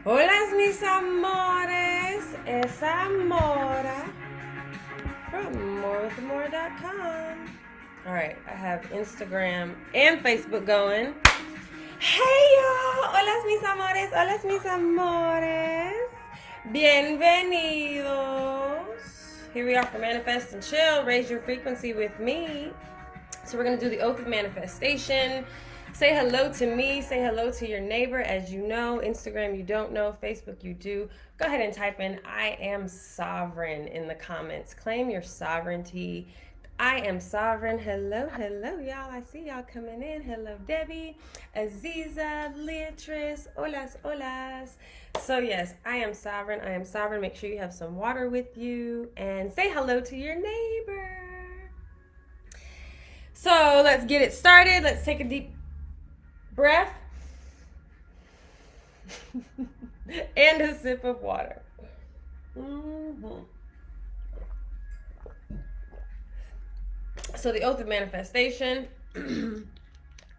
Hola mis amores, es Amora from MoreWithAmora.com. Alright, I have Instagram and Facebook going. Hey y'all, hola mis amores, hola mis amores. Bienvenidos. Here we are for Manifest and Chill. Raise your frequency with me. So we're going to do the Oath of Manifestation. Say hello to me. Say hello to your neighbor. As you know, Instagram you don't know, Facebook you do. Go ahead and type in I am sovereign in the comments. Claim your sovereignty. I am sovereign. Hello, hello, y'all. I see y'all coming in. Hello, Debbie, Aziza, Leatrice, olas, olas. So yes, I am sovereign. I am sovereign. Make sure you have some water with you and say hello to your neighbor. So let's get it started. Let's take a deep breath and a sip of water. So the Oath of Manifestation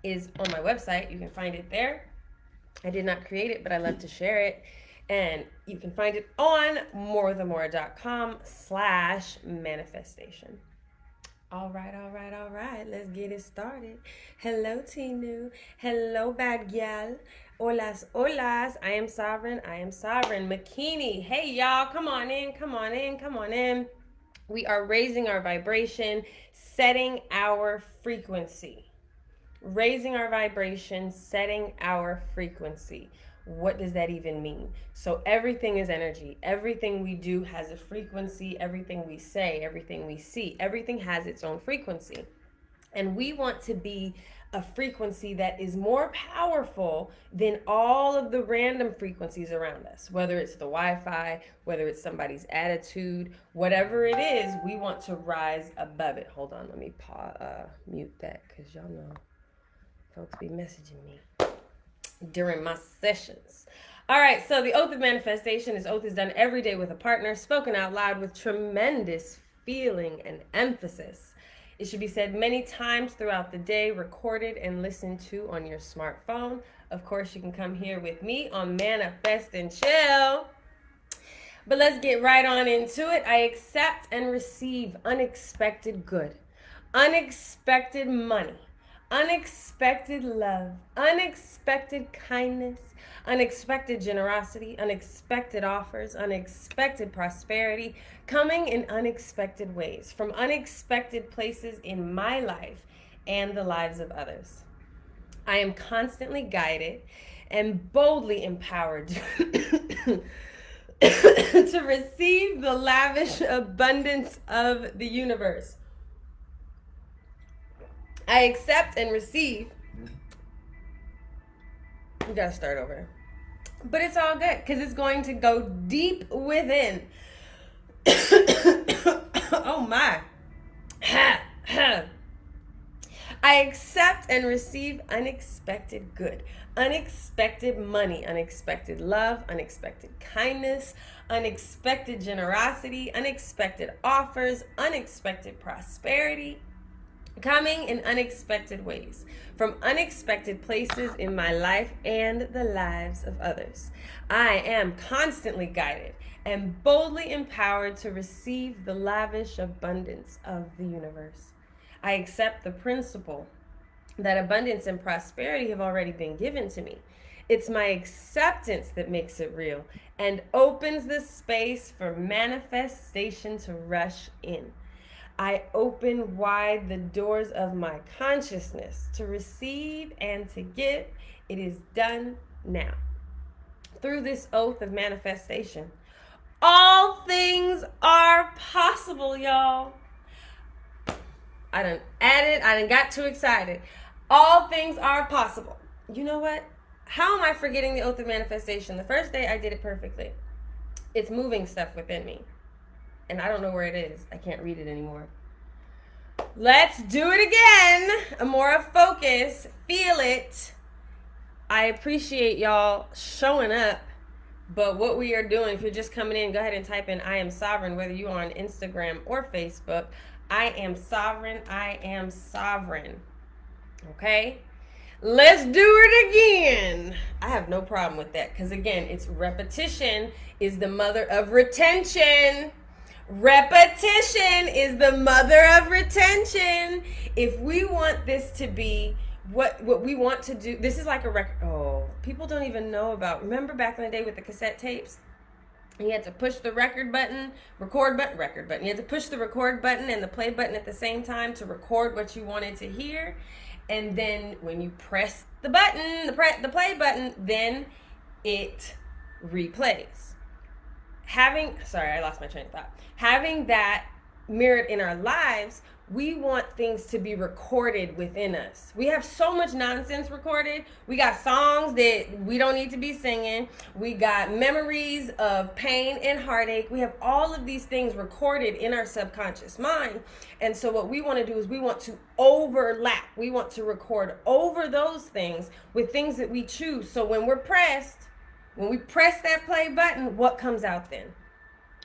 is on my website. You can find it there. I did not create it, but I love to share it. And you can find it on MoreWithAmora.com/manifestation. All right. Let's get it started. Hello, Tinu. Hello, bad gal. Olas. I am sovereign. Makini. Hey, y'all. Come on in. We are raising our vibration, setting our frequency. What does that even mean? So everything is energy. Everything we do has a frequency. Everything we say, everything we see, everything has its own frequency. And we want to be a frequency that is more powerful than all of the random frequencies around us. Whether it's the Wi-Fi, whether it's somebody's attitude, whatever it is, we want to rise above it. Hold on, let me mute that because y'all know folks be messaging me during my sessions. All right, so the Oath of Manifestation. This oath is done every day with a partner, spoken out loud with tremendous feeling and emphasis. It should be said many times throughout the day, recorded and listened to on your smartphone. Of course, you can come here with me on Manifest and Chill. But let's get right on into it. I accept and receive unexpected good, unexpected money, unexpected love, unexpected kindness, unexpected generosity, unexpected offers, unexpected prosperity, coming in unexpected ways, from unexpected places in my life and the lives of others. I am constantly guided and boldly empowered to receive the lavish abundance of the universe. I accept and receive. You gotta start over. But it's all good because it's going to go deep within. Oh my. I accept and receive unexpected good, unexpected money, unexpected love, unexpected kindness, unexpected generosity, unexpected offers, unexpected prosperity, coming in unexpected ways, from unexpected places in my life and the lives of others. I am constantly guided and boldly empowered to receive the lavish abundance of the universe. I accept the principle that abundance and prosperity have already been given to me. It's my acceptance that makes it real and opens the space for manifestation to rush in. I open wide the doors of my consciousness to receive and to give. It is done now. Through this oath of manifestation, all things are possible, y'all. I done added, I done got too excited. All things are possible. You know what? How am I forgetting the oath of manifestation? The first day I did it perfectly. It's moving stuff within me. And I don't know where it is. I can't read it anymore. Let's do it again. Amora, focus. Feel it. I appreciate y'all showing up. But what we are doing, if you're just coming in, go ahead and type in I am sovereign, whether you are on Instagram or Facebook. I am sovereign. I am sovereign. Okay? Let's do it again. I have no problem with that because, again, it's repetition is the mother of retention. Repetition is the mother of retention. If we want this to be what we want to do, this is like a record. Oh, people don't even know about. Remember back in the day with the cassette tapes? You had to push the record button, record button. You had to push the record button and the play button at the same time to record what you wanted to hear. And then when you press the button, the play button, then it replays. Sorry, I lost my train of thought. Having that mirrored in our lives, we want things to be recorded within us. We have so much nonsense recorded. We got songs that we don't need to be singing. We got memories of pain and heartache. We have all of these things recorded in our subconscious mind. And so what we want to do is we want to overlap. We want to record over those things with things that we choose. So when we press that play button, what comes out then?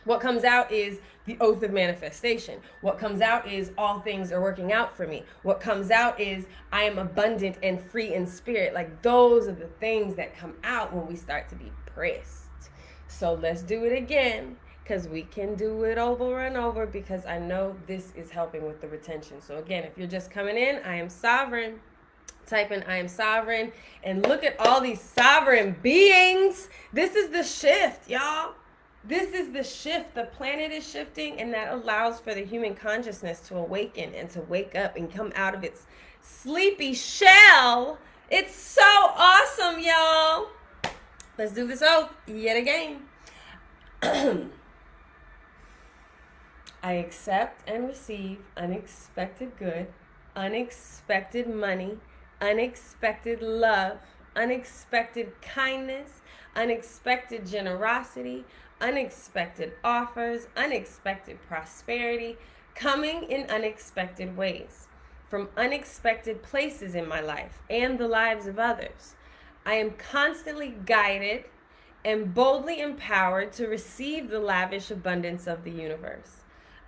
What comes out is the oath of manifestation. What comes out is all things are working out for me. What comes out is I am abundant and free in spirit. Like those are the things that come out when we start to be pressed. So let's do it again because we can do it over and over because I know this is helping with the retention. So again, if you're just coming in, I am sovereign. Type in I am sovereign and look at all these sovereign beings. This is the shift, y'all. This is the shift. The planet is shifting, and that allows for the human consciousness to awaken and to wake up and come out of its sleepy shell. It's so awesome, y'all. Let's do this oath yet again. I accept and receive unexpected good, unexpected money, unexpected love, unexpected kindness, unexpected generosity, unexpected offers, unexpected prosperity, coming in unexpected ways, from unexpected places in my life and the lives of others. I am constantly guided and boldly empowered to receive the lavish abundance of the universe.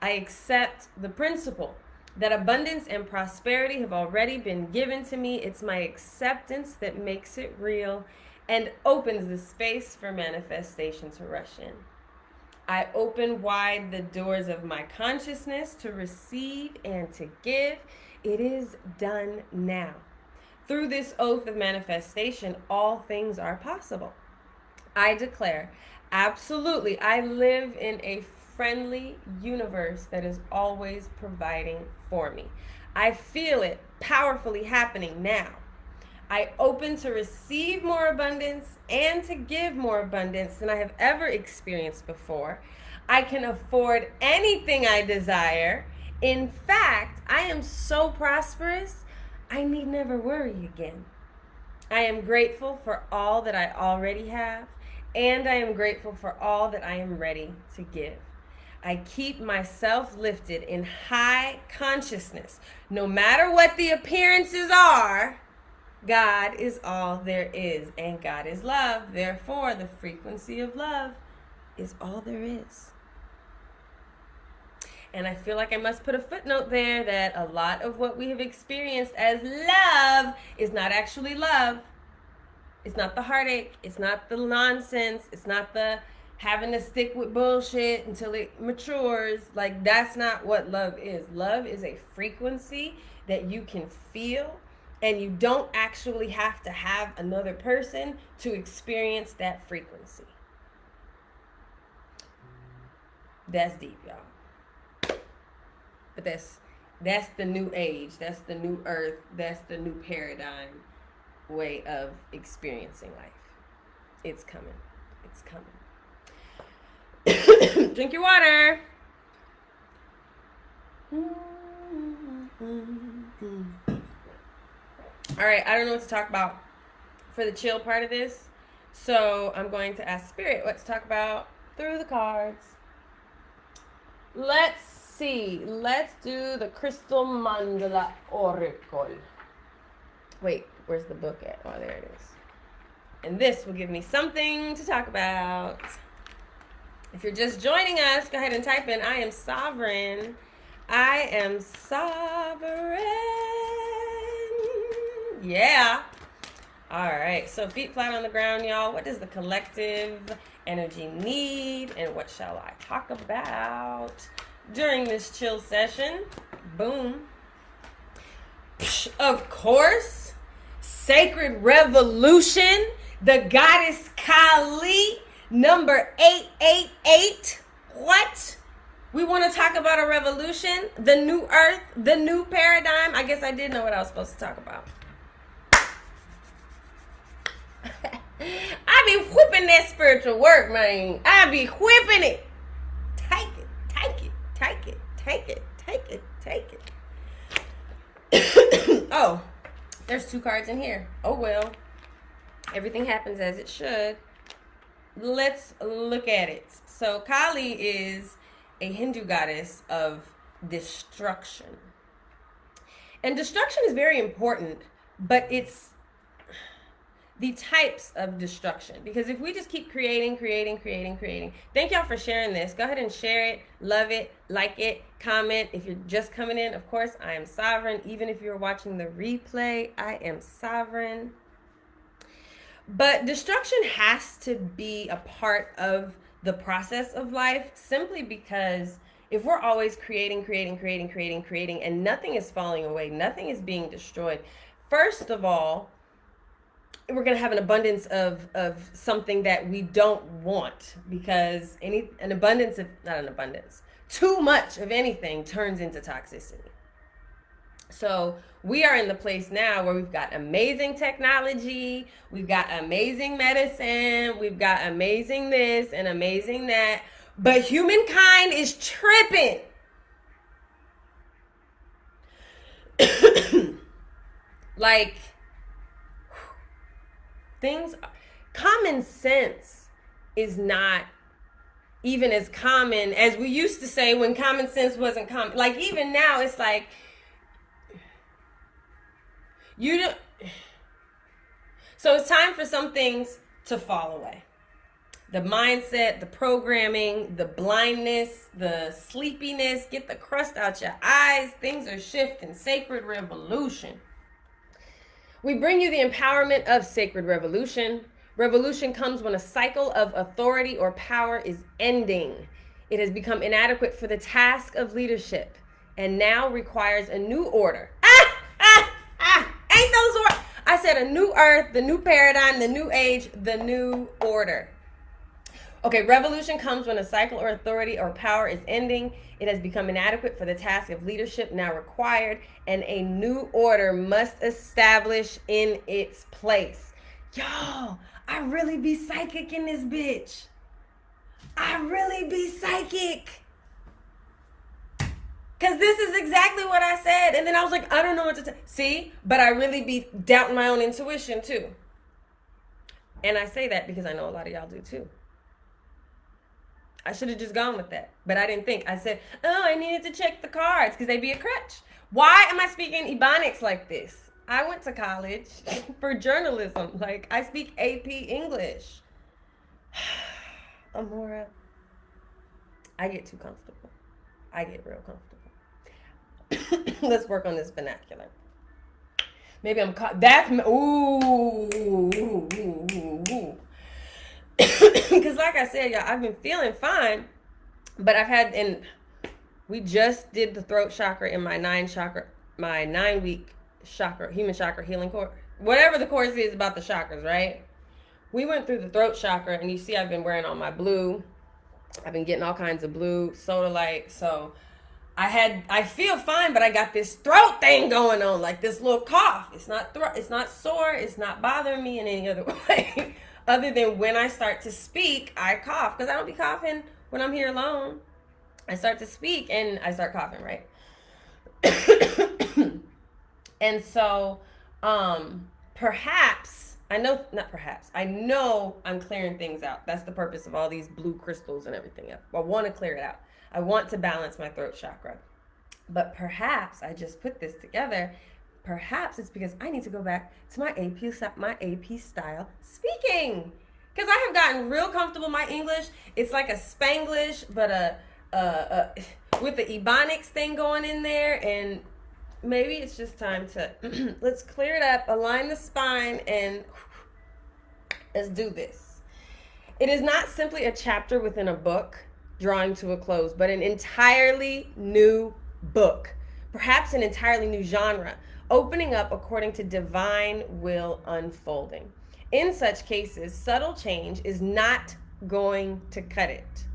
I accept the principle that abundance and prosperity have already been given to me. It's my acceptance that makes it real and opens the space for manifestation to rush in. I open wide the doors of my consciousness to receive and to give. It is done now. Through this oath of manifestation, all things are possible. I declare, absolutely, I live in a friendly universe that is always providing for me. I feel it powerfully happening now. I open to receive more abundance and to give more abundance than I have ever experienced before. I can afford anything I desire. In fact, I am so prosperous, I need never worry again. I am grateful for all that I already have, and I am grateful for all that I am ready to give. I keep myself lifted in high consciousness. No matter what the appearances are, God is all there is, and God is love. Therefore, the frequency of love is all there is. And I feel like I must put a footnote there that a lot of what we have experienced as love is not actually love. It's not the heartache. It's not the nonsense. It's not the having to stick with bullshit until it matures. Like, that's not what love is. Love is a frequency that you can feel, and you don't actually have to have another person to experience that frequency. That's deep, y'all. But that's the new age. That's the new earth. That's the new paradigm way of experiencing life. It's coming. It's coming. Drink your water. All right, I don't know what to talk about for the chill part of this, so I'm going to ask Spirit what to talk about through the cards. Let's see. Let's do the Crystal Mandala Oracle. Wait, where's the book at? Oh, there it is. And this will give me something to talk about. If you're just joining us, go ahead and type in, I am sovereign. I am sovereign. Yeah. All right, so feet flat on the ground, y'all. What does the collective energy need, and what shall I talk about during this chill session? Boom. Of course, sacred revolution, the goddess Kali, number 888. What? We want to talk about a revolution, the new earth, the new paradigm. I guess I did know what I was supposed to talk about. I be whipping that spiritual work, man. I be whipping it. Take it, take it, take it, take it, take it, take it. Oh, there's 2 cards in here. Oh, well. Everything happens as it should. Let's look at it. So Kali is a Hindu goddess of destruction. And destruction is very important, but it's the types of destruction. Because if we just keep creating. Thank y'all for sharing this. Go ahead and share it, love it, like it, comment. If you're just coming in, of course, I am sovereign. Even if you're watching the replay, I am sovereign. But destruction has to be a part of the process of life, simply because if we're always creating, and nothing is falling away, nothing is being destroyed, first of all, we're going to have an abundance of something that we don't want, because too much of anything turns into toxicity. So we are in the place now where we've got amazing technology, we've got amazing medicine, we've got amazing this and amazing that, but humankind is tripping. Like, common sense is not even as common as we used to say when common sense wasn't common. Like, even now, it's like, so it's time for some things to fall away. The mindset, the programming, the blindness, the sleepiness, get the crust out your eyes. Things are shifting. Sacred revolution. We bring you the empowerment of sacred revolution. Revolution comes when a cycle of authority or power is ending. It has become inadequate for the task of leadership and now requires a new order. Ain't those words? I said a new earth, the new paradigm, the new age, the new order. Okay, revolution comes when a cycle or authority or power is ending. It has become inadequate for the task of leadership now required, and a new order must establish in its place. Y'all, I really be psychic in this bitch. I really be psychic. Because this is exactly what I said. And then I was like, I don't know what to see, but I really be doubting my own intuition too. And I say that because I know a lot of y'all do too. I should have just gone with that, but I didn't think. I said, oh, I needed to check the cards because they'd be a crutch. Why am I speaking Ebonics like this? I went to college for journalism. Like, I speak AP English. Amora, I get too comfortable. I get real comfortable. Let's work on this vernacular. Maybe I'm caught. That's ooh. Because like I said, y'all, I've been feeling fine, but and we just did the throat chakra in my 9-week chakra, human chakra healing course. Whatever the course is about the chakras, right? We went through the throat chakra, and you see I've been wearing all my blue. I've been getting all kinds of blue soda light. So I feel fine, but I got this throat thing going on, like this little cough. It's not sore. It's not bothering me in any other way. Other than when I start to speak, I cough. Because I don't be coughing when I'm here alone. I start to speak and I start coughing, right? And so, I know I'm clearing things out. That's the purpose of all these blue crystals and everything else. I want to clear it out. I want to balance my throat chakra. But perhaps I just put this together. Perhaps it's because I need to go back to my AP style speaking. Because I have gotten real comfortable. My English, it's like a Spanglish, but with the Ebonics thing going in there. And maybe it's just time to let's clear it up, align the spine, and let's do this. It is not simply a chapter within a book drawing to a close, but an entirely new book, perhaps an entirely new genre, opening up according to divine will unfolding. In such cases, subtle change is not going to cut it.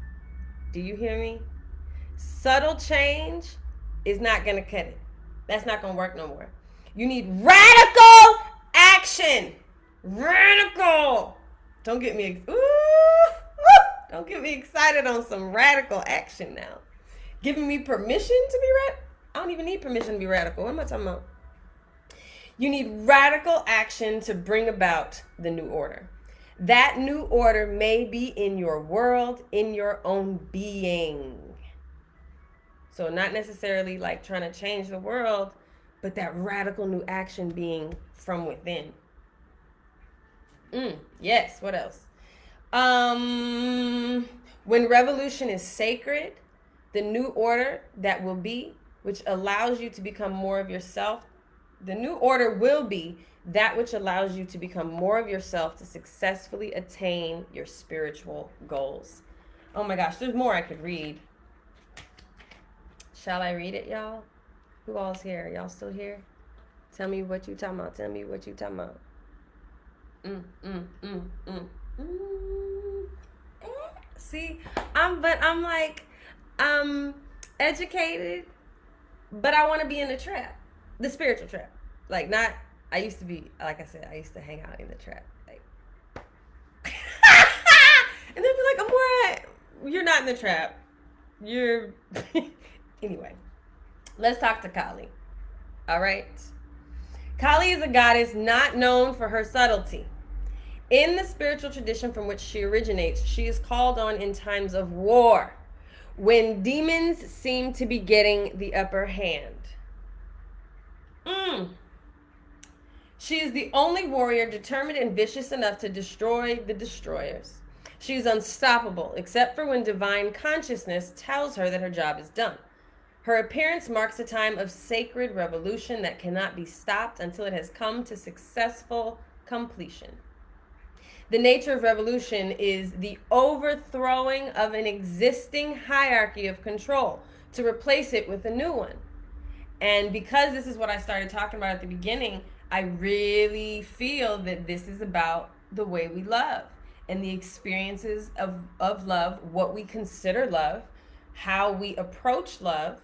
Do you hear me? Subtle change is not going to cut it. That's not going to work no more. You need radical action. Radical. Don't get me don't get me excited on some radical action now. Giving me permission to be radical? I don't even need permission to be radical. What am I talking about? You need radical action to bring about the new order. That new order may be in your world, in your own being. So not necessarily like trying to change the world, but that radical new action being from within. Yes, what else? When revolution is sacred, the new order that will be, which allows you to become more of yourself, the new order will be that which allows you to become more of yourself to successfully attain your spiritual goals. Oh my gosh, there's more I could read. Shall I read it, y'all? Who all's here? Y'all still here? Tell me what you talking about. Tell me what you talking about. See, I'm educated, but I want to be in the trap, the spiritual trap. Like, not, I used to be, like I said, I used to hang out in the trap. Like, and they'd be like, Amora, you're not in the trap. You're, anyway, let's talk to Kali. All right. Kali is a goddess not known for her subtlety. In the spiritual tradition from which she originates, she is called on in times of war, when demons seem to be getting the upper hand. She is the only warrior determined and vicious enough to destroy the destroyers. She is unstoppable, except for when divine consciousness tells her that her job is done. Her appearance marks a time of sacred revolution that cannot be stopped until it has come to successful completion. The nature of revolution is the overthrowing of an existing hierarchy of control to replace it with a new one. And because this is what I started talking about at the beginning, I really feel that this is about the way we love and the experiences of love, what we consider love, how we approach love,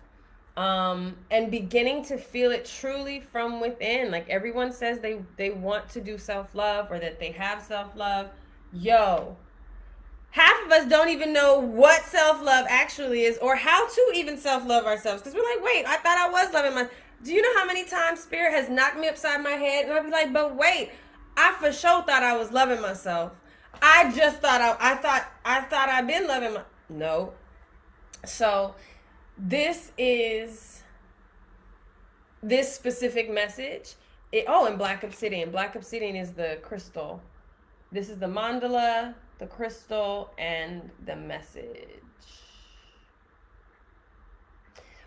and beginning to feel it truly from within. Like everyone says they want to do self-love or that they have self-love. Yo, half of us don't even know what self-love actually is or how to even self-love ourselves. Because we're like, wait, I thought I was loving myself. Do you know how many times Spirit has knocked me upside my head? And I'd be like, but wait, I for sure thought I was loving myself. I just thought I thought I've been loving no. So this specific message. And Black Obsidian. Black Obsidian is the crystal. This is the mandala, the crystal, and the message.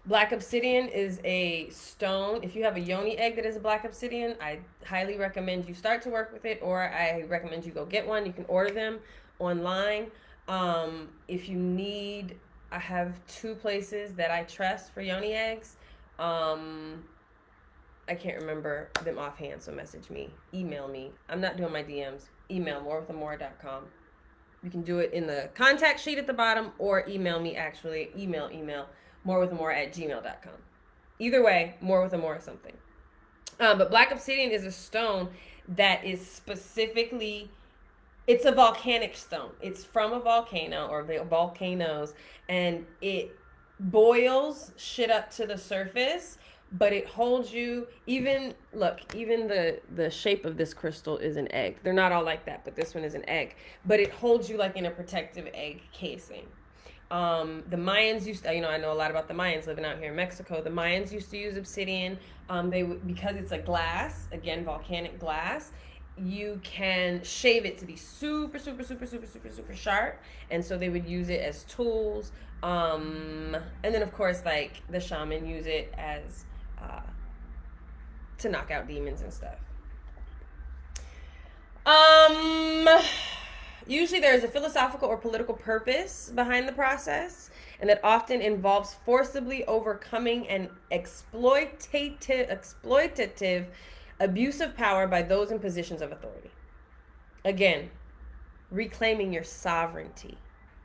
Black Obsidian is a stone. If you have a yoni egg that is a Black Obsidian, I highly recommend you start to work with it, or I recommend you go get one. You can order them online. If you need, I have 2 places that I trust for yoni eggs. I can't remember them offhand, so message me, email me. I'm not doing my DMs. Email morewithamora.com. You can do it in the contact sheet at the bottom, or email me, actually. Email morewithamora@gmail.com. Either way, more with Amora something. But Black Obsidian is a stone that is specifically, it's a volcanic stone. It's from a volcano or volcanoes, and it boils shit up to the surface, but it holds you. Even the shape of this crystal is an egg. They're not all like that, but this one is an egg. But it holds you like in a protective egg casing. The Mayans used to, I know a lot about the Mayans living out here in Mexico. The Mayans used to use obsidian. Because it's a glass, again, volcanic glass, you can shave it to be super, super, super, super, super, super sharp. And so they would use it as tools. And then of course, like the shaman use it as to knock out demons and stuff. Usually there is a philosophical or political purpose behind the process, and that often involves forcibly overcoming an exploitative abuse of power by those in positions of authority. Again, reclaiming your sovereignty.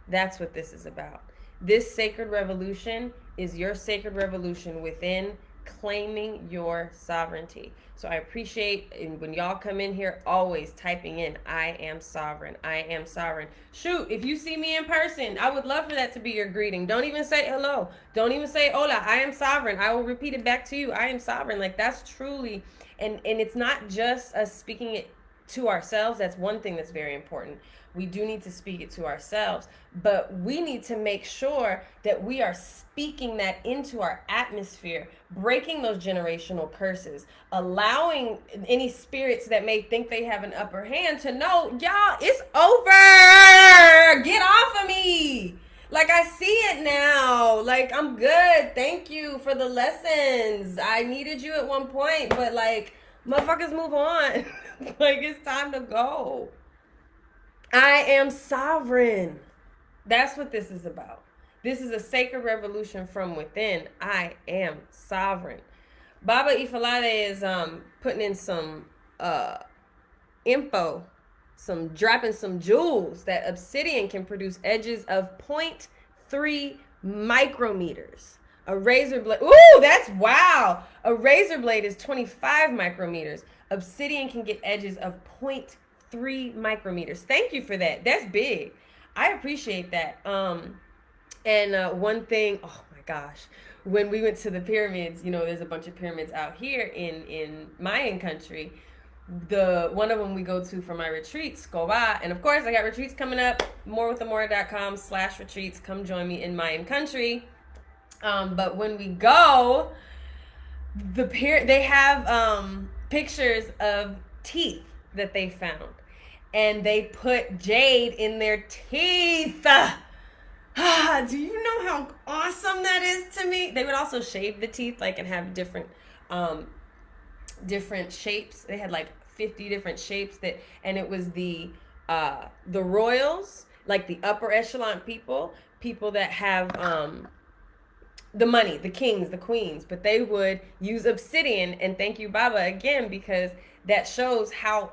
That's what this is about. This sacred revolution is your sacred revolution within claiming your sovereignty. So I appreciate when y'all come in here always typing in, I am sovereign, I am sovereign. Shoot, if you see me in person, I would love for that to be your greeting. Don't even say hello. Don't even say hola, I am sovereign. I will repeat it back to you, I am sovereign. Like, that's truly, and it's not just us speaking it to ourselves. That's one thing that's very important. We do need to speak it to ourselves, but we need to make sure that we are speaking that into our atmosphere, breaking those generational curses, allowing any spirits that may think they have an upper hand to know, y'all, it's over. Get off of me. Like, I see it now. Like, I'm good. Thank you for the lessons. I needed you at one point, but like, motherfuckers, move on. Like, it's time to go. I am sovereign. That's what this is about. This is a sacred revolution from within. I am sovereign. Baba Ifalade is putting in some info, dropping some jewels that Obsidian can produce edges of 0.3 micrometers. A razor blade, ooh, that's wow. A razor blade is 25 micrometers. Obsidian can get edges of 0.3 micrometers. Thank you for that. That's big. I appreciate that. And one thing, oh my gosh, when we went to the pyramids, there's a bunch of pyramids out here in Mayan country. One of them we go to for my retreats, Scoba, and of course I got retreats coming up. MoreWithAmora.com/retreats. Come join me in Mayan country. But when we go, they have pictures of teeth that they found, and they put jade in their teeth. Do you know how awesome that is to me? They would also shave the teeth, like, and have different shapes. They had like 50 different shapes and it was the royals, like the upper echelon people that have the money, the kings, the queens, but they would use obsidian. And thank you, Baba, again, because that shows how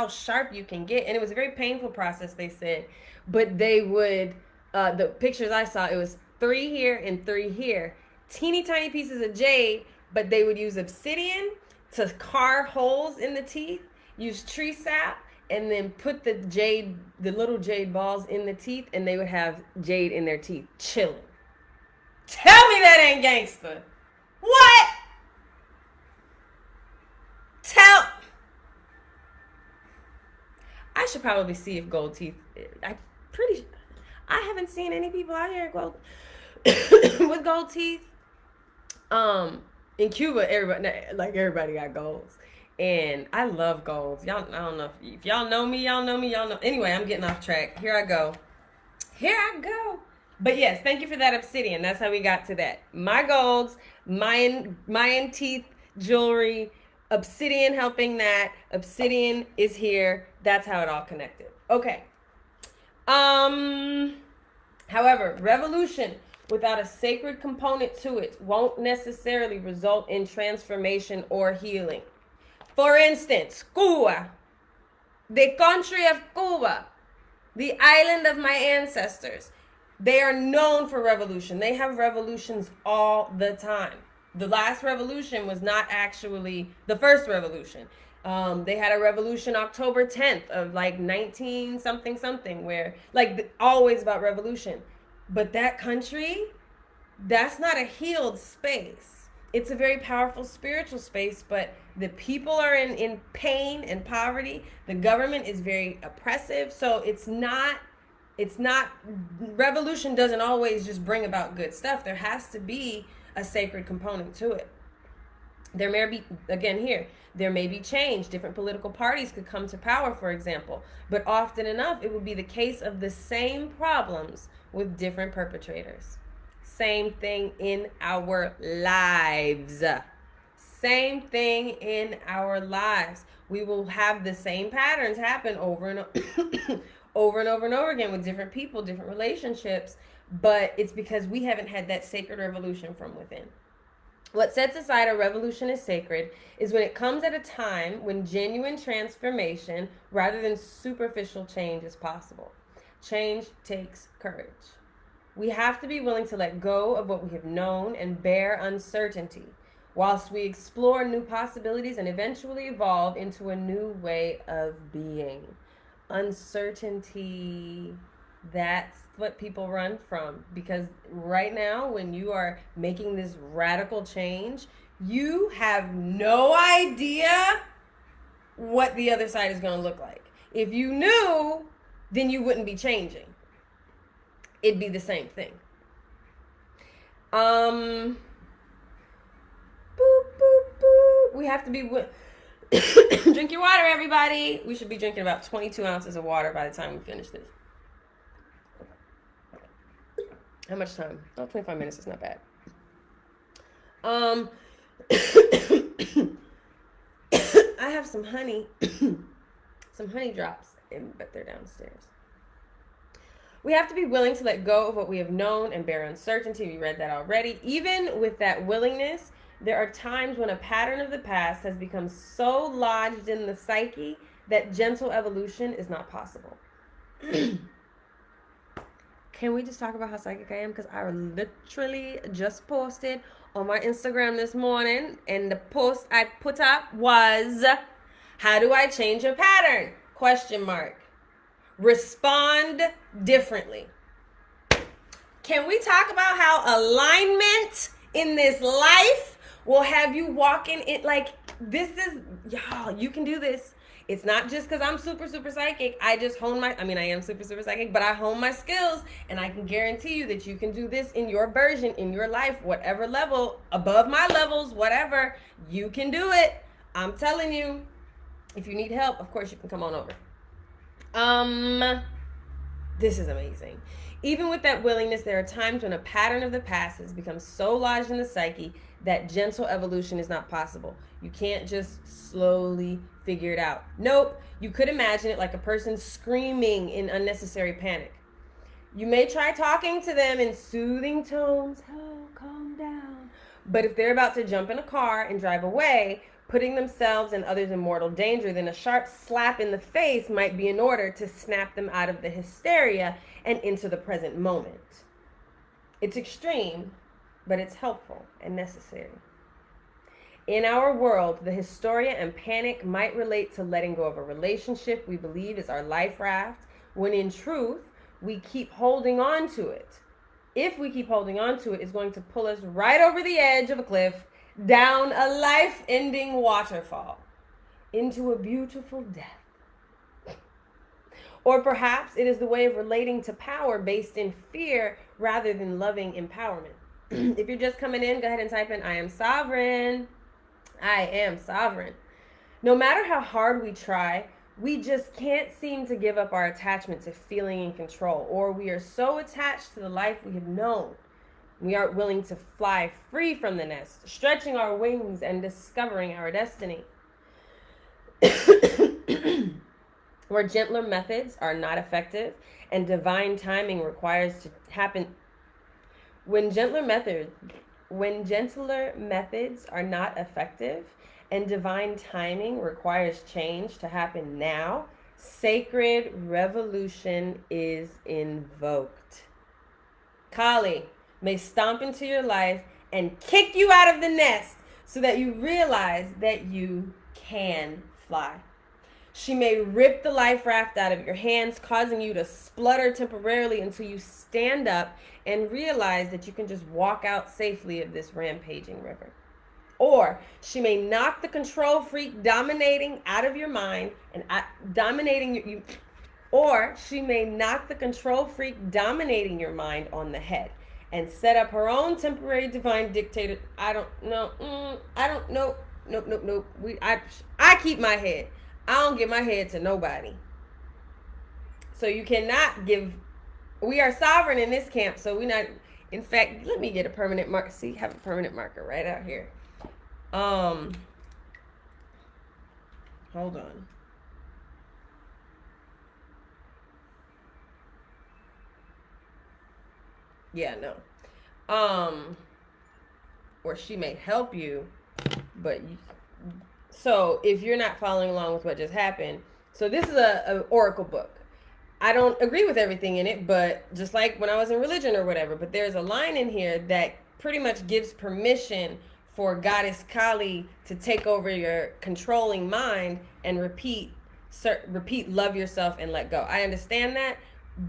sharp you can get. And it was a very painful process, they said, but they would, the pictures I saw, it was 3 here and 3 here, teeny tiny pieces of jade, but they would use obsidian to carve holes in the teeth, use tree sap, and then put the little jade balls in the teeth, and they would have jade in their teeth, chilling. Tell me that ain't gangster. What? I should probably see if gold teeth, I haven't seen any people out here with gold teeth. In Cuba, everybody got golds. And I love golds. Y'all, I don't know if y'all know me, y'all know. Anyway, I'm getting off track. Here I go. But yes, thank you for that obsidian. That's how we got to that. My golds, Mayan teeth, jewelry, obsidian helping that. Obsidian is here. That's how it all connected. Okay. However, revolution without a sacred component to it won't necessarily result in transformation or healing. For instance, Cuba, the country of Cuba, the island of my ancestors, they are known for revolution. They have revolutions all the time. The last revolution was not actually the first revolution. They had a revolution October 10th of like 19 something, where always about revolution. But that country, that's not a healed space. It's a very powerful spiritual space, but the people are in pain and poverty. The government is very oppressive. So it's not, revolution doesn't always just bring about good stuff. There has to be a sacred component to it. There may be, again here, there may be change. Different political parties could come to power, for example. But often enough, it will be the case of the same problems with different perpetrators. Same thing in our lives. Same thing in our lives. We will have the same patterns happen over and over and over and over again with different people, different relationships, but it's because we haven't had that sacred revolution from within. What sets aside a revolution as sacred is when it comes at a time when genuine transformation rather than superficial change is possible. Change takes courage. We have to be willing to let go of what we have known and bear uncertainty whilst we explore new possibilities and eventually evolve into a new way of being. Uncertainty, that's what people run from, because right now when you are making this radical change, you have no idea what the other side is going to look like. If you knew, then you wouldn't be changing. It'd be the same thing. Boop, boop, boop. We have to be drink your water, everybody. We should be drinking about 22 ounces of water by the time we finish this. How much time? Oh, 25 minutes is not bad. I have some honey, some honey drops, but they're downstairs. We have to be willing to let go of what we have known and bear uncertainty. We read that already. Even with that willingness, there are times when a pattern of the past has become so lodged in the psyche that gentle evolution is not possible. Can we just talk about how psychic I am? Because I literally just posted on my Instagram this morning, and the post I put up was, how do I change a pattern? ? Respond differently. Can we talk about how alignment in this life will have you walking it like this is, y'all, you can do this. It's not just because I'm super, super psychic. I just hone I am super, super psychic, but I hone my skills, and I can guarantee you that you can do this in your version, in your life, whatever level, above my levels, whatever, you can do it. I'm telling you. If you need help, of course you can come on over. This is amazing. Even with that willingness, there are times when a pattern of the past has become so lodged in the psyche that gentle evolution is not possible. You can't just slowly figure it out. Nope. You could imagine it like a person screaming in unnecessary panic. You may try talking to them in soothing tones. Oh, calm down. But if they're about to jump in a car and drive away, putting themselves and others in mortal danger, then a sharp slap in the face might be in order to snap them out of the hysteria and into the present moment. It's extreme, but it's helpful and necessary. In our world, the hysteria and panic might relate to letting go of a relationship we believe is our life raft, when in truth, we keep holding on to it. If we keep holding on to it, it's going to pull us right over the edge of a cliff, down a life-ending waterfall, into a beautiful death. Or perhaps it is the way of relating to power based in fear rather than loving empowerment. If you're just coming in, go ahead and type in, I am sovereign. I am sovereign. No matter how hard we try, we just can't seem to give up our attachment to feeling in control, or we are so attached to the life we have known. We aren't willing to fly free from the nest, stretching our wings and discovering our destiny. Where gentler methods are not effective and divine timing requires to happen. When gentler methods are not effective and divine timing requires change to happen now, sacred revolution is invoked. Kali may stomp into your life and kick you out of the nest so that you realize that you can fly. She may rip the life raft out of your hands, causing you to splutter temporarily until you stand up and realize that you can just walk out safely of this rampaging river. Or she may knock the control freak dominating out of your mind and dominating you. Or she may knock the control freak dominating your mind on the head and set up her own temporary divine dictator. I don't know. Nope. I keep my head. I don't give my head to nobody. So you cannot give. We are sovereign in this camp, so we're not. In fact, let me get a permanent marker. See, have a permanent marker right out here. Hold on. Yeah, no. Or she may help you, but you, so if you're not following along with what just happened, so this is a oracle book. I don't agree with everything in it, but just like when I was in religion or whatever, but there's a line in here that pretty much gives permission for Goddess Kali to take over your controlling mind and repeat love yourself and let go. I understand that,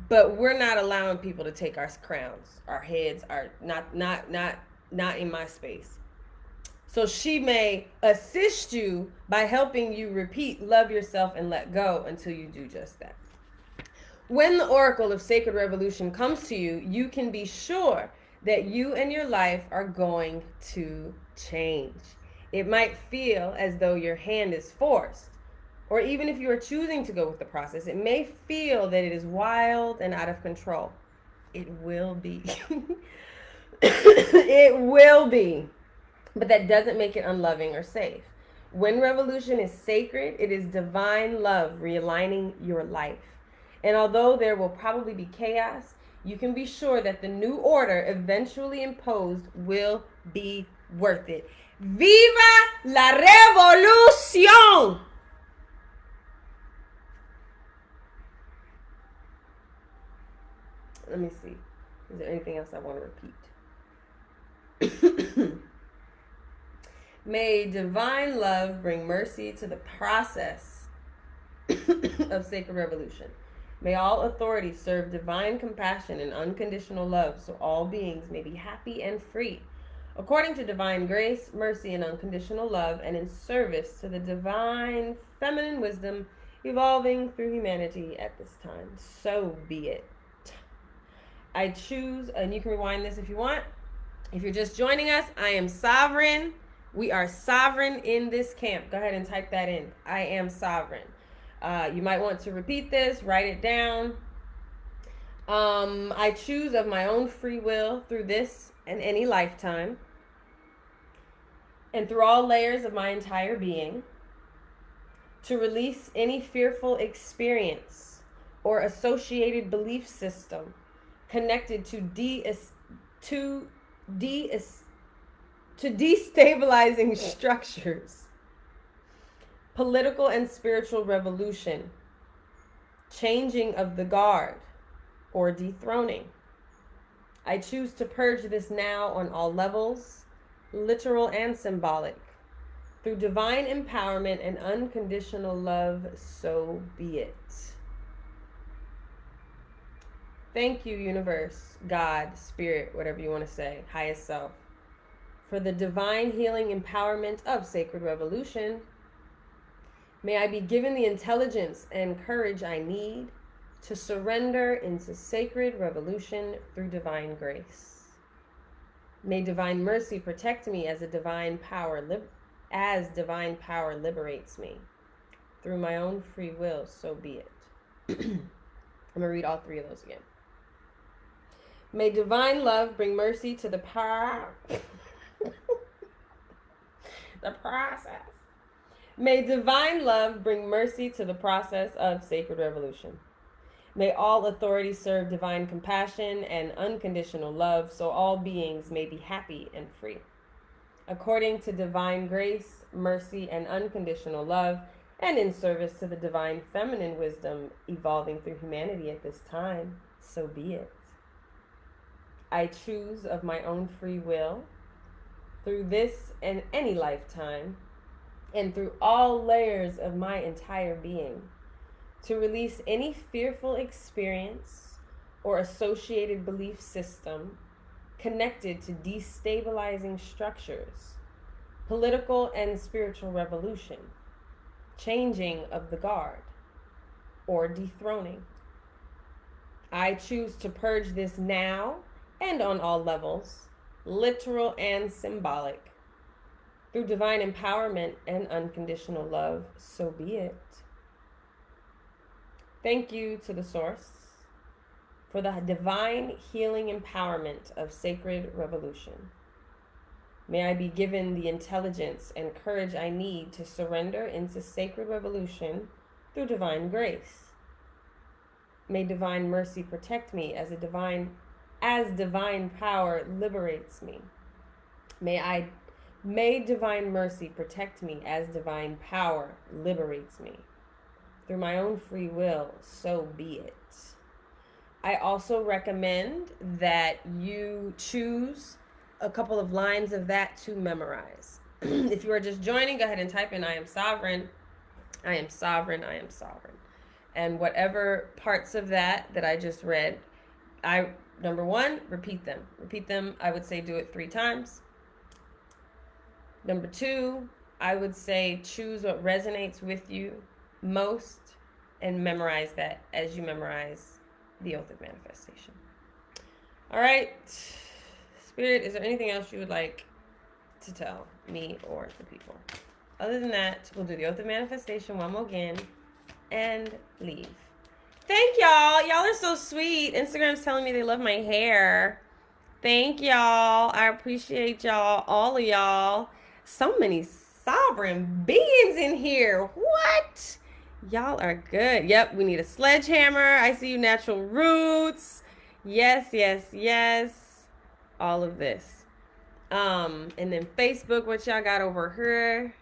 but we're not allowing people to take our crowns, our heads, our not in my space. So she may assist you by helping you repeat love yourself and let go until you do just that. When the oracle of sacred revolution comes to you, you can be sure that you and your life are going to change. It might feel as though your hand is forced, or even if you are choosing to go with the process, it may feel that it is wild and out of control. It will be. It will be. But that doesn't make it unloving or safe. When revolution is sacred, it is divine love realigning your life. And although there will probably be chaos, you can be sure that the new order eventually imposed will be worth it. Viva la revolución! Let me see. Is there anything else I want to repeat? May divine love bring mercy to the process of sacred revolution. May all authority serve divine compassion and unconditional love so all beings may be happy and free. According to divine grace, mercy, and unconditional love, and in service to the divine feminine wisdom evolving through humanity at this time. So be it. I choose, and you can rewind this if you want. If you're just joining us, I am sovereign. We are sovereign in this camp. Go ahead and type that in. I am sovereign. You might want to repeat this, write it down. I choose of my own free will through this and any lifetime, and through all layers of my entire being, to release any fearful experience or associated belief system connected to destabilizing structures, political and spiritual revolution, changing of the guard, or dethroning. I choose to purge this now on all levels, literal and symbolic, through divine empowerment and unconditional love, so be it. Thank you, universe, God, spirit, whatever you want to say, highest self, for the divine healing empowerment of sacred revolution. May I be given the intelligence and courage I need to surrender into sacred revolution through divine grace. May divine mercy protect me as divine power liberates me through my own free will, so be it. I'm going to read all three of those again. May divine love bring mercy to the the process. May divine love bring mercy to the process of sacred revolution. May all authority serve divine compassion and unconditional love so all beings may be happy and free. According to divine grace, mercy, and unconditional love, and in service to the divine feminine wisdom evolving through humanity at this time, so be it. I choose of my own free will, through this and any lifetime, and through all layers of my entire being, to release any fearful experience or associated belief system connected to destabilizing structures, political and spiritual revolution, changing of the guard, or dethroning. I choose to purge this now and on all levels, literal and symbolic, through divine empowerment and unconditional love, so be it. Thank you to the source for the divine healing empowerment of sacred revolution. May I be given the intelligence and courage I need to surrender into sacred revolution through divine grace. May divine mercy protect me as divine power liberates me. May divine mercy protect me as divine power liberates me. Through my own free will, so be it. I also recommend that you choose a couple of lines of that to memorize. If you are just joining, go ahead and type in I am sovereign, I am sovereign, I am sovereign. And whatever parts of that I just read, number one, repeat them. Repeat them, I would say do it 3 times. Number 2, I would say choose what resonates with you most and memorize that as you memorize the Oath of Manifestation. All right. Spirit, is there anything else you would like to tell me or the people? Other than that, we'll do the Oath of Manifestation one more again and leave. Thank y'all. Y'all are so sweet. Instagram's telling me they love my hair. Thank y'all. I appreciate y'all, all of y'all. So many sovereign beings in here. What? Y'all are good. Yep, we need a sledgehammer. I see you, natural roots. Yes, yes, yes. All of this. And then Facebook, what y'all got over here?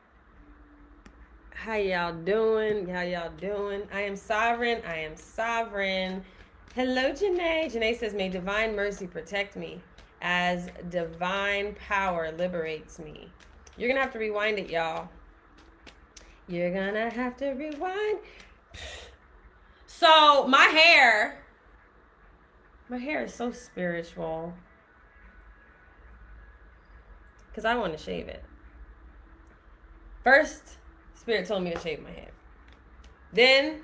How y'all doing? How y'all doing? I am sovereign. I am sovereign. Hello, Janae. Janae says, may divine mercy protect me as divine power liberates me. You're going to have to rewind it, y'all. You're going to have to rewind. So my hair is so spiritual. Because I want to shave it. First, Spirit told me to shave my hair. Then,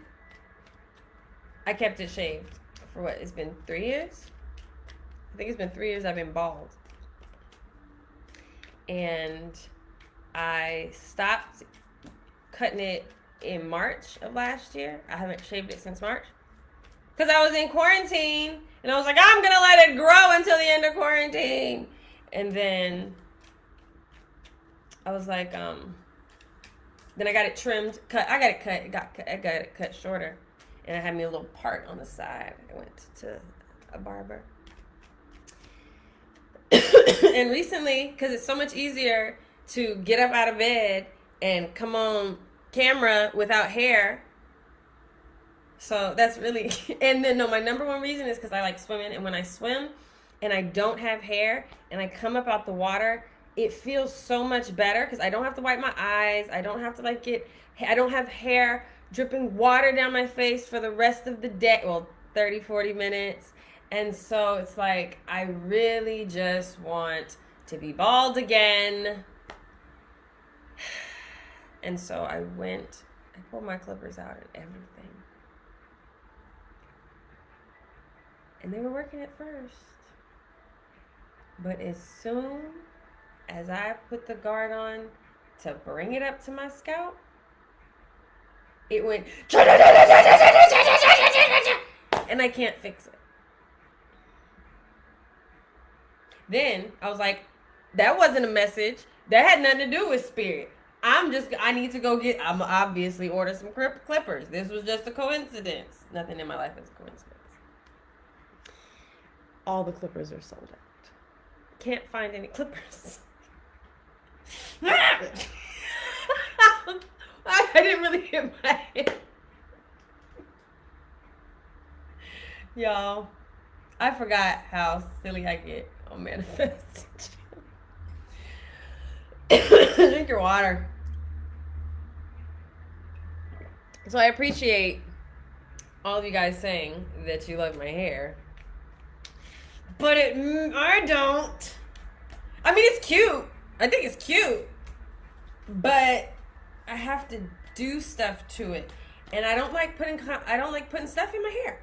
I kept it shaved for what? It's been 3 years? I think it's been 3 years I've been bald. And I stopped cutting it in March of last year. I haven't shaved it since March. Because I was in quarantine. And I was like, I'm going to let it grow until the end of quarantine. And then I was like, then I got it trimmed, cut. I got it cut shorter. And I had me a little part on the side. I went to a barber. And recently, because it's so much easier to get up out of bed and come on camera without hair. So that's really, and then no, my number one reason is because I like swimming. And when I swim and I don't have hair and I come up out the water, it feels so much better because I don't have to wipe my eyes. I don't have to I don't have hair dripping water down my face for the rest of the day. Well, 30, 40 minutes. And so it's like, I really just want to be bald again. And so I pulled my clippers out and everything. And they were working at first. But as soon as I put the guard on to bring it up to my scalp, it went, and I can't fix it. Then I was like, that wasn't a message. That had nothing to do with spirit. I need to go I'm obviously order some clippers. This was just a coincidence. Nothing in my life is a coincidence. All the clippers are sold out. Can't find any clippers. I didn't really hit my head. Y'all, I forgot how silly I get on manifesting. Drink your water. So I appreciate all of you guys saying that you love my hair. But I don't. I mean, it's cute. I think it's cute. But I have to do stuff to it. And I don't like putting stuff in my hair.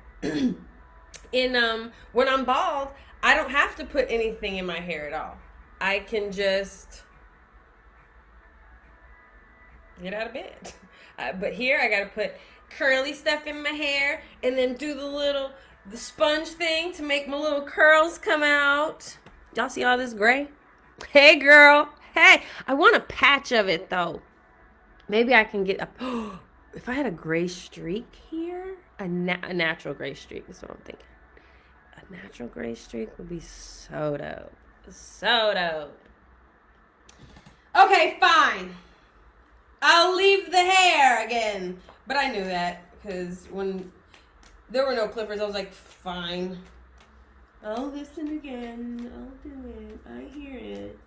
When I'm bald, I don't have to put anything in my hair at all. I can just get out of bed. But here I gotta put curly stuff in my hair and then do the sponge thing to make my little curls come out. Y'all see all this gray? Hey, girl. Hey, I want a patch of it, though. Maybe I can get a... If I had a gray streak here, a natural gray streak is what I'm thinking. A natural gray streak would be so dope. So dope. Okay, fine. I'll leave the hair again. But I knew that because when there were no clippers, I was like, fine. I'll listen again. I'll do it. I hear it.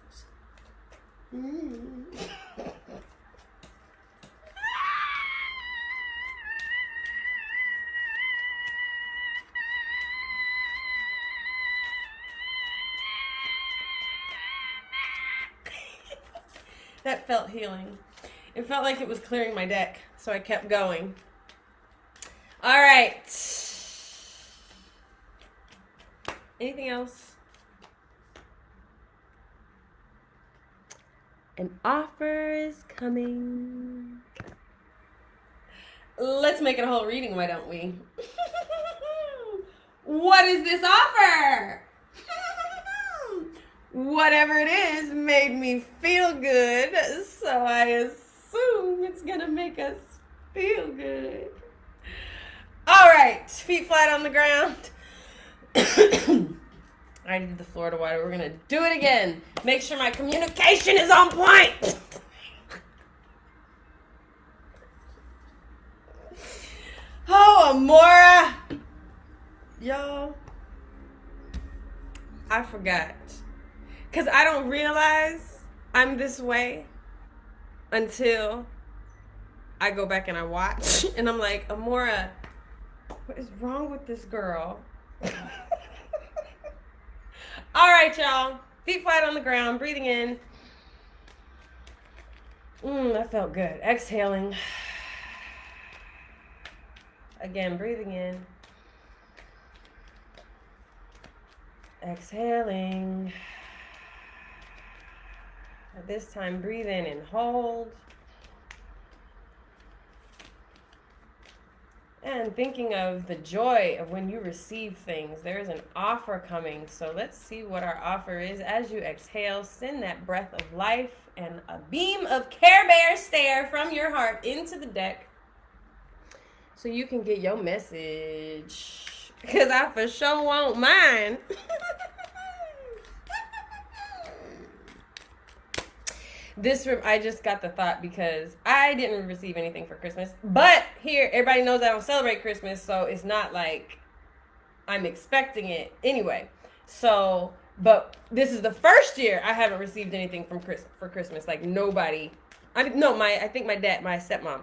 That felt healing. It felt like it was clearing my deck, so I kept going. All right. Anything else? An offer is coming. Let's make it a whole reading, why don't we? What is this offer? Whatever it is made me feel good, so I assume it's gonna make us feel good. All right, feet flat on the ground. I did the Florida water. We're gonna do it again. Make sure my communication is on point. Oh, Amora. Y'all, I forgot. Because I don't realize I'm this way until I go back and I watch. And I'm like, Amora, what is wrong with this girl? All right, y'all. Feet flat on the ground, breathing in. That felt good. Exhaling. Again, breathing in. Exhaling. This time, breathe in and hold. And thinking of the joy of when you receive things. There is an offer coming. So let's see what our offer is. As you exhale, send that breath of life and a beam of Care Bear stare from your heart into the deck so you can get your message. Because I for sure want mine. I just got the thought because I didn't receive anything for Christmas. But here, everybody knows I don't celebrate Christmas, so it's not like I'm expecting it anyway. So, but this is the first year I haven't received anything for Christmas. Like nobody. I think my dad, my stepmom,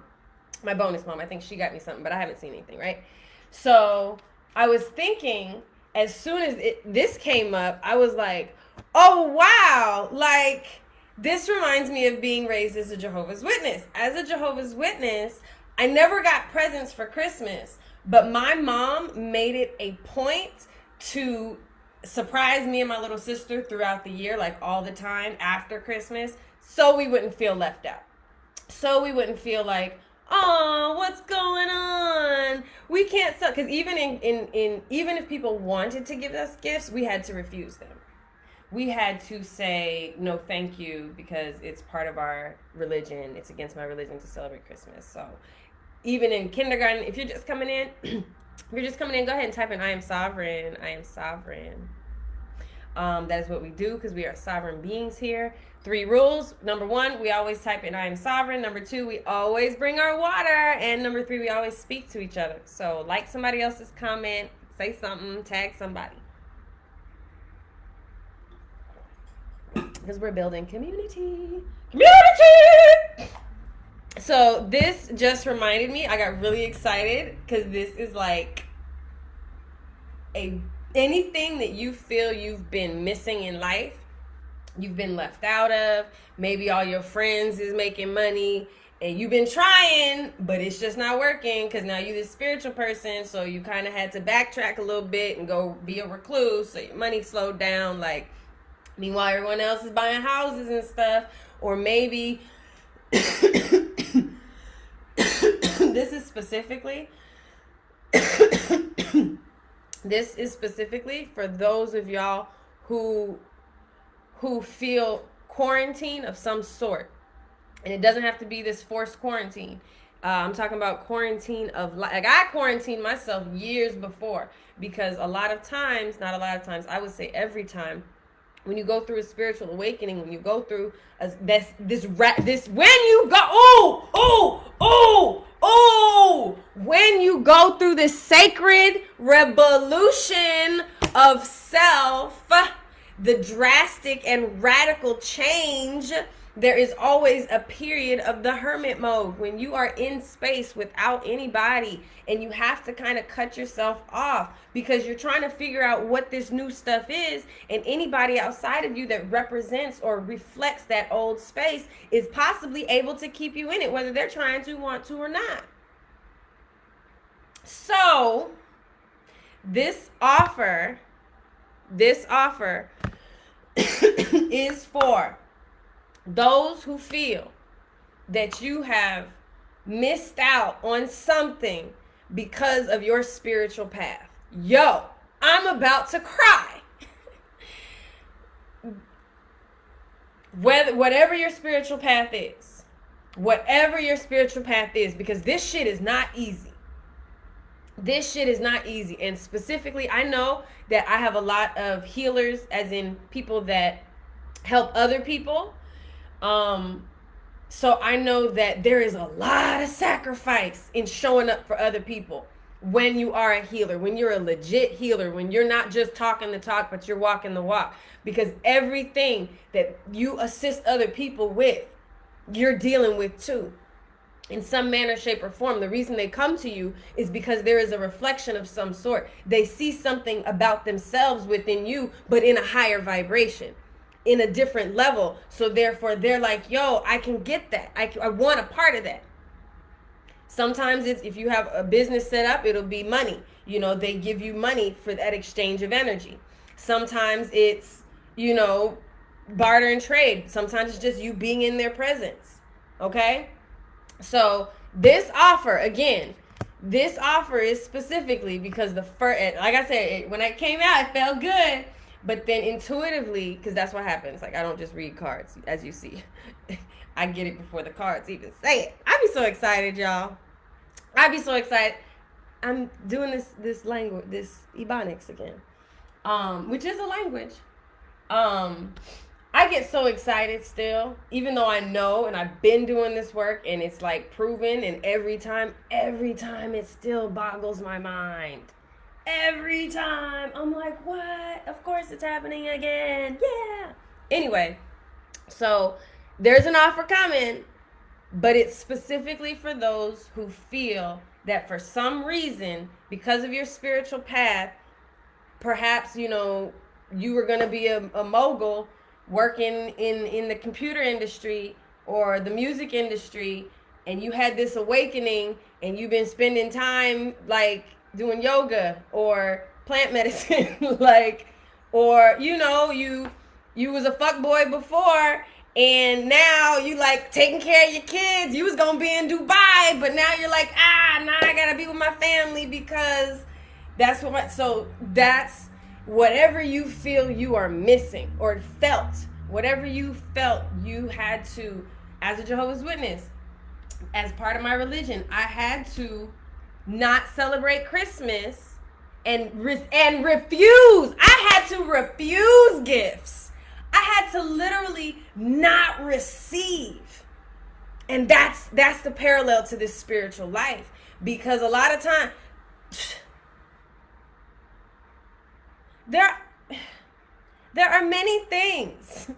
my bonus mom, I think she got me something, but I haven't seen anything, right? So I was thinking, as soon as this came up, I was like, oh, wow, like, this reminds me of being raised as a Jehovah's Witness. As a Jehovah's Witness, I never got presents for Christmas, but my mom made it a point to surprise me and my little sister throughout the year, like all the time after Christmas, so we wouldn't feel left out. So we wouldn't feel like, oh, what's going on? We can't sell, because even even if people wanted to give us gifts, we had to refuse them. We had to say no thank you because it's part of our religion. It's against my religion to celebrate Christmas. So even in kindergarten, if you're just coming in, go ahead and type in I am sovereign. I am sovereign. That is what we do because we are sovereign beings here. 3 rules. Number 1, we always type in I am sovereign. Number 2, we always bring our water. And number 3, we always speak to each other. So like somebody else's comment, say something, tag somebody. Because we're building community. So this just reminded me, I got really excited because this is like anything that you feel you've been missing in life, you've been left out of, maybe all your friends is making money and you've been trying, but it's just not working because now you're this spiritual person, so you kind of had to backtrack a little bit and go be a recluse, so your money slowed down, like, meanwhile, everyone else is buying houses and stuff. Or maybe this is specifically for those of y'all who who feel quarantine of some sort. And it doesn't have to be this forced quarantine. I'm talking about quarantine of, like, I quarantined myself years before, because a lot of times, not a lot of times, I would say every time, when you go through a spiritual awakening, when you go through when you go through this sacred revolution of self, the drastic and radical change, there is always a period of the hermit mode when you are in space without anybody, and you have to kind of cut yourself off because you're trying to figure out what this new stuff is, and anybody outside of you that represents or reflects that old space is possibly able to keep you in it, whether they're trying to, want to, or not. So this offer is for those who feel that you have missed out on something because of your spiritual path. Yo, I'm about to cry. Whatever your spiritual path is, because this shit is not easy. And specifically, I know that I have a lot of healers, as in people that help other people. So I know that there is a lot of sacrifice in showing up for other people when you are a healer, when you're a legit healer, when you're not just talking the talk, but you're walking the walk. Because everything that you assist other people with, you're dealing with too, in some manner, shape, or form. The reason they come to you is because there is a reflection of some sort. They see something about themselves within you, but in a higher vibration, in a different level. So therefore they're like, yo, I can get that. I want a part of that. Sometimes it's, if you have a business set up, it'll be money. You know, they give you money for that exchange of energy. Sometimes it's, you know, barter and trade. Sometimes it's just you being in their presence. Okay? So this offer, again, this offer is specifically because the first, like I said, when it came out, it felt good. But then intuitively, because that's what happens. Like, I don't just read cards, as you see. I get it before the cards even say it. I'd be so excited, y'all. I'd be so excited. I'm doing this language, this Ebonics again, which is a language. I get so excited still, even though I know and I've been doing this work and it's like proven, and every time it still boggles my mind. Every time I'm like, what? Of course it's happening again. Yeah. Anyway, so there's an offer coming, but it's specifically for those who feel that for some reason, because of your spiritual path, perhaps, you know, you were going to be a mogul working in the computer industry or the music industry, and you had this awakening and you've been spending time like doing yoga or plant medicine, like, or, you know, you was a fuckboy before, and now you like taking care of your kids. You was gonna be in Dubai, but now you're like, now I gotta be with my family because that's whatever you feel you are missing, or whatever you felt you had to, as a Jehovah's Witness, as part of my religion, I had to not celebrate Christmas and refuse. I had to refuse gifts. I had to literally not receive. And that's the parallel to this spiritual life, because a lot of time there are many things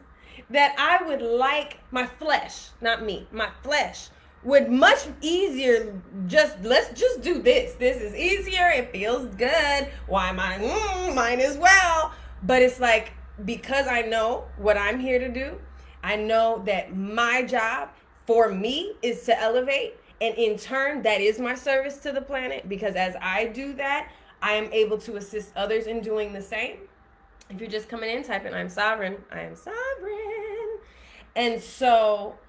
that I would like my flesh, not me, my flesh would much easier let's just do this. This is easier. It feels good. Why mine as well. But it's like, because I know what I'm here to do, I know that my job for me is to elevate, and in turn, that is my service to the planet, because as I do that, I am able to assist others in doing the same. If you're just coming in, type in, I'm sovereign. I am sovereign. And so,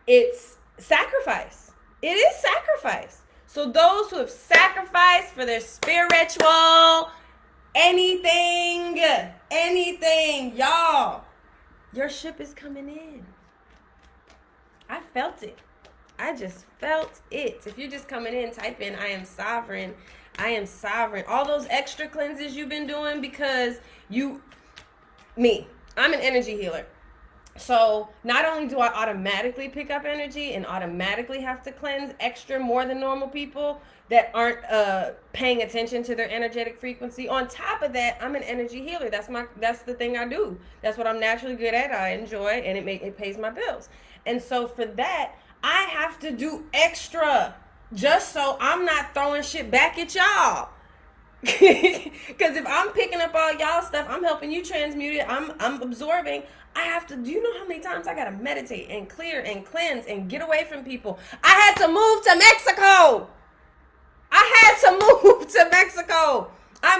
it's sacrifice. It is sacrifice. So those who have sacrificed for their spiritual anything, y'all. Your ship is coming in. I felt it. I just felt it. If you're just coming in, type in, I am sovereign. I am sovereign. All those extra cleanses you've been doing because I'm an energy healer. So not only do I automatically pick up energy and automatically have to cleanse extra more than normal people that aren't paying attention to their energetic frequency. On top of that, I'm an energy healer. That's the thing I do. That's what I'm naturally good at. I enjoy, and it pays my bills. And so for that, I have to do extra just so I'm not throwing shit back at y'all. Because if I'm picking up all y'all stuff, I'm helping you transmute it. I'm absorbing. I have to. Do you know how many times I gotta meditate and clear and cleanse and get away from people? I had to move to Mexico. I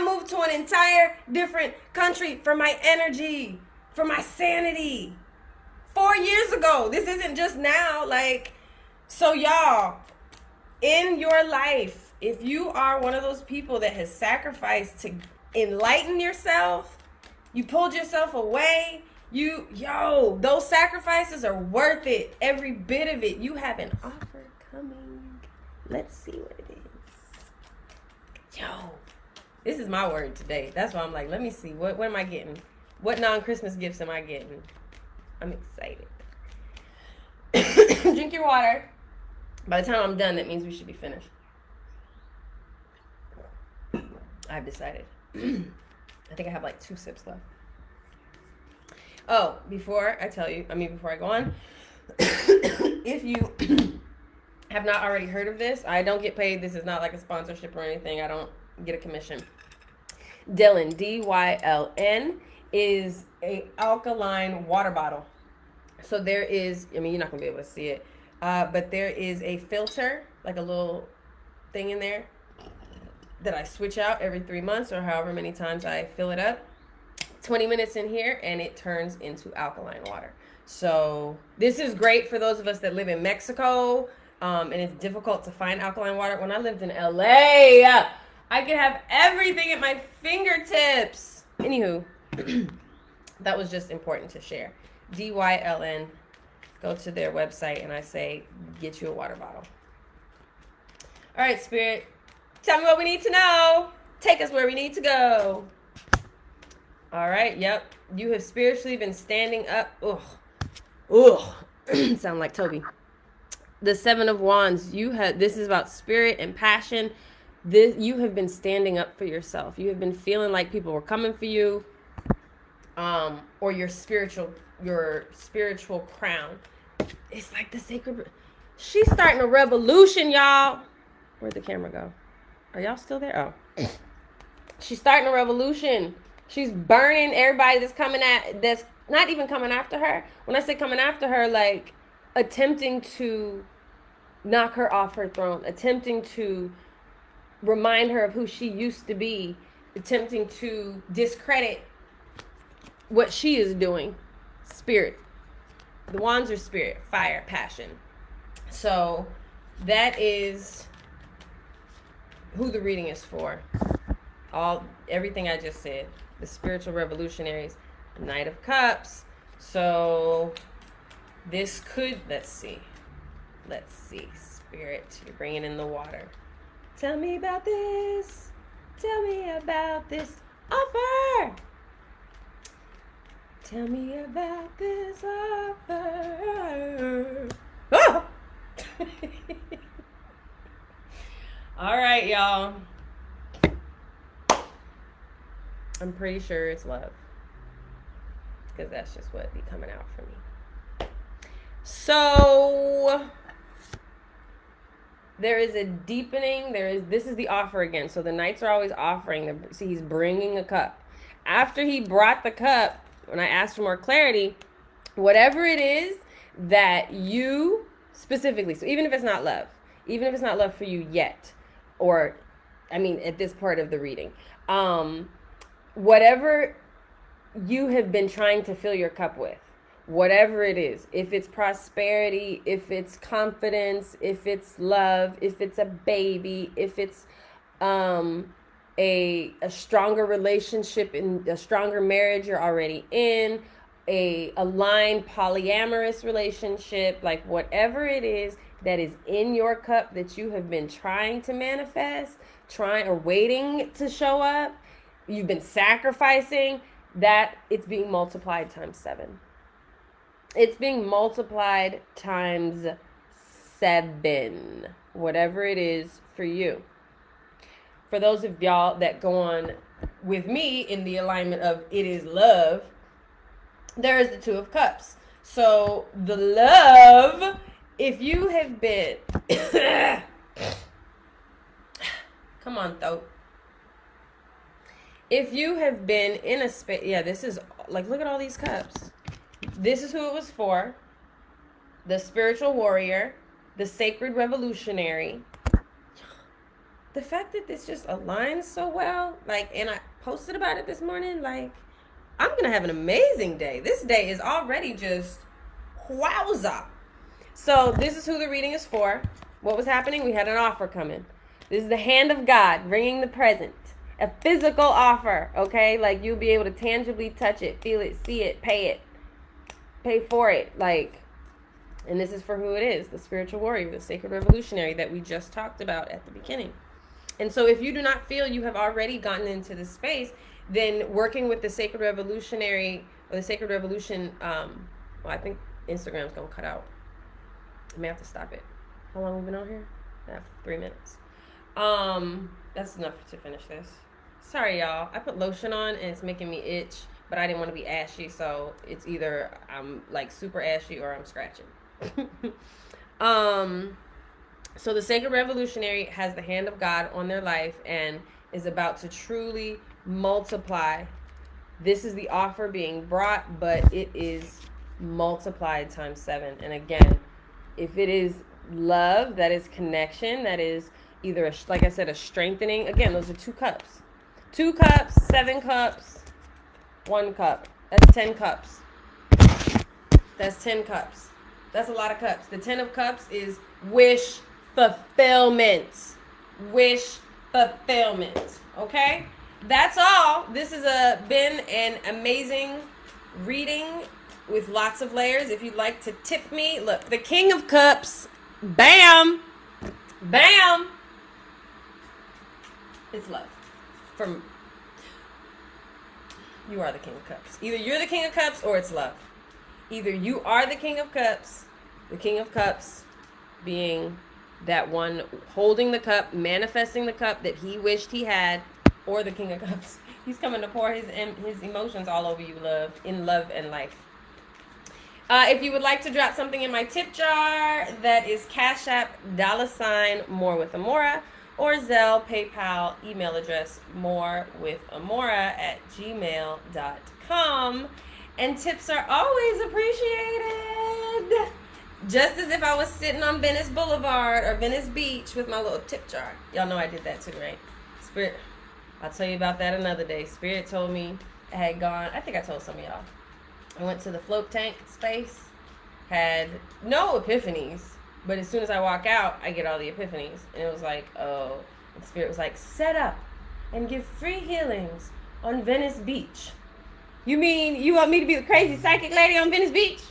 moved to an entire different country for my energy, for my sanity. 4 years ago. This isn't just now. So y'all, in your life, if you are one of those people that has sacrificed to enlighten yourself, you pulled yourself away, those sacrifices are worth it. Every bit of it. You have an offer coming. Let's see what it is. This is my word today. That's why I'm like, let me see. What am I getting? What non-Christmas gifts am I getting? I'm excited. Drink your water. By the time I'm done, that means we should be finished. I've decided. I think I have 2 sips left. Oh, before I go on, if you have not already heard of this, I don't get paid. This is not like a sponsorship or anything. I don't get a commission. Dylan, D-Y-L-N, is a alkaline water bottle. So there is, you're not going to be able to see it, but there is a filter, like a little thing in there that I switch out every 3 months or however many times I fill it up. 20 minutes in here and it turns into alkaline water. So this is great for those of us that live in Mexico, and it's difficult to find alkaline water. When I lived in LA, I could have everything at my fingertips. Anywho, that was just important to share. DYLN, go to their website and I say, get you a water bottle. All right, Spirit, tell me what we need to know. Take us where we need to go. All right, yep. You have spiritually been standing up. Sound like Toby. The 7 of Wands, this is about spirit and passion. You have been standing up for yourself. You have been feeling like people were coming for you, or your spiritual crown. It's like the sacred. She's starting a revolution, y'all. Where'd the camera go? Are y'all still there? Oh, she's starting a revolution. She's burning everybody that's not even coming after her. When I say coming after her, like attempting to knock her off her throne, attempting to remind her of who she used to be, attempting to discredit what she is doing. Spirit. The wands are spirit, fire, passion. So that is who the reading is for. Everything I just said. The spiritual revolutionaries, Knight of Cups. So this could, let's see, Spirit, you're bringing in the water. Tell me about this. Tell me about this offer. Tell me about this offer. Oh! All right, y'all. I'm pretty sure it's love, because that's just what be coming out for me. So there is a deepening. This is the offer again. So the knights are always offering. See, he's bringing a cup. After he brought the cup, when I asked for more clarity, whatever it is that you specifically, so even if it's not love for you yet, or at this part of the reading, whatever you have been trying to fill your cup with, whatever it is, if it's prosperity, if it's confidence, if it's love, if it's a baby, if it's a stronger relationship, in a stronger marriage you're already in, a aligned polyamorous relationship, like whatever it is that is in your cup that you have been trying to manifest, trying or waiting to show up, you've been sacrificing, that it's being multiplied times 7. It's being multiplied times 7, whatever it is for you. For those of y'all that go on with me in the alignment of it is love, there is the 2 of Cups. So the love, if you have been, come on, though. If you have been in a space, yeah, this is like, look at all these cups. This is who it was for. The spiritual warrior, the sacred revolutionary. The fact that this just aligns so well, like, and I posted about it this morning, like, I'm going to have an amazing day. This day is already just wowza. So this is who the reading is for. What was happening? We had an offer coming. This is the hand of God bringing the present. A physical offer, okay? Like, you'll be able to tangibly touch it, feel it, see it, pay for it. Like, and this is for who it is, the spiritual warrior, the sacred revolutionary that we just talked about at the beginning. And so if you do not feel you have already gotten into this space, then working with the sacred revolutionary or the sacred revolution, well, I think Instagram's going to cut out. I may have to stop it. How long have we been on here? 3 minutes. That's enough to finish this. Sorry, y'all. I put lotion on and it's making me itch, but I didn't want to be ashy, so it's either I'm like super ashy or I'm scratching. So the sacred revolutionary has the hand of God on their life and is about to truly multiply. This is the offer being brought, but it is multiplied times 7. And again, if it is love, that is connection, that is either, like I said, a strengthening. Again, those are 2 cups. 2 cups, 7 cups, 1 cup. That's 10 cups. That's 10 cups. That's a lot of cups. The 10 of cups is wish fulfillment. Wish fulfillment. Okay? That's all. This has been an amazing reading with lots of layers. If you'd like to tip me, look, the King of Cups, bam, bam. It's love. You are the King of Cups. Either you're the King of Cups or it's love. Either you are the King of Cups, the King of Cups being that one holding the cup, manifesting the cup that he wished he had, or the King of Cups. He's coming to pour his emotions all over you, love, in love and life. If you would like to drop something in my tip jar, that is CASHAPP $MoreWithAmora, or Zelle, PayPal, email address morewithamora@gmail.com. And tips are always appreciated. Just as if I was sitting on Venice Boulevard or Venice Beach with my little tip jar. Y'all know I did that too, right? Spirit, I'll tell you about that another day. Spirit told me I had gone, I think I told some of y'all. I went to the float tank space, had no epiphanies, but as soon as I walk out, I get all the epiphanies. And it was like, oh, and Spirit was like, set up and give free healings on Venice Beach. You mean you want me to be the crazy psychic lady on Venice Beach?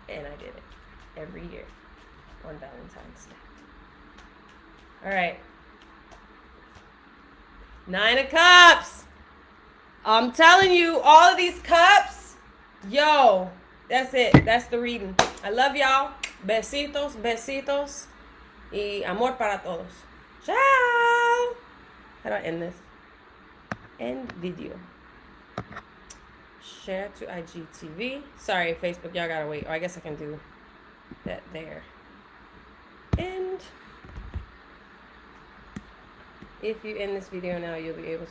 And I did it every year on Valentine's Day. All right. 9 of Cups. I'm telling you, all of these cups, yo, that's it. That's the reading. I love y'all. Besitos, besitos. Y amor para todos. Ciao. How do I end this? End video. Share to IGTV. Sorry, Facebook, y'all gotta wait. Or I guess I can do that there. And if you end this video now, you'll be able to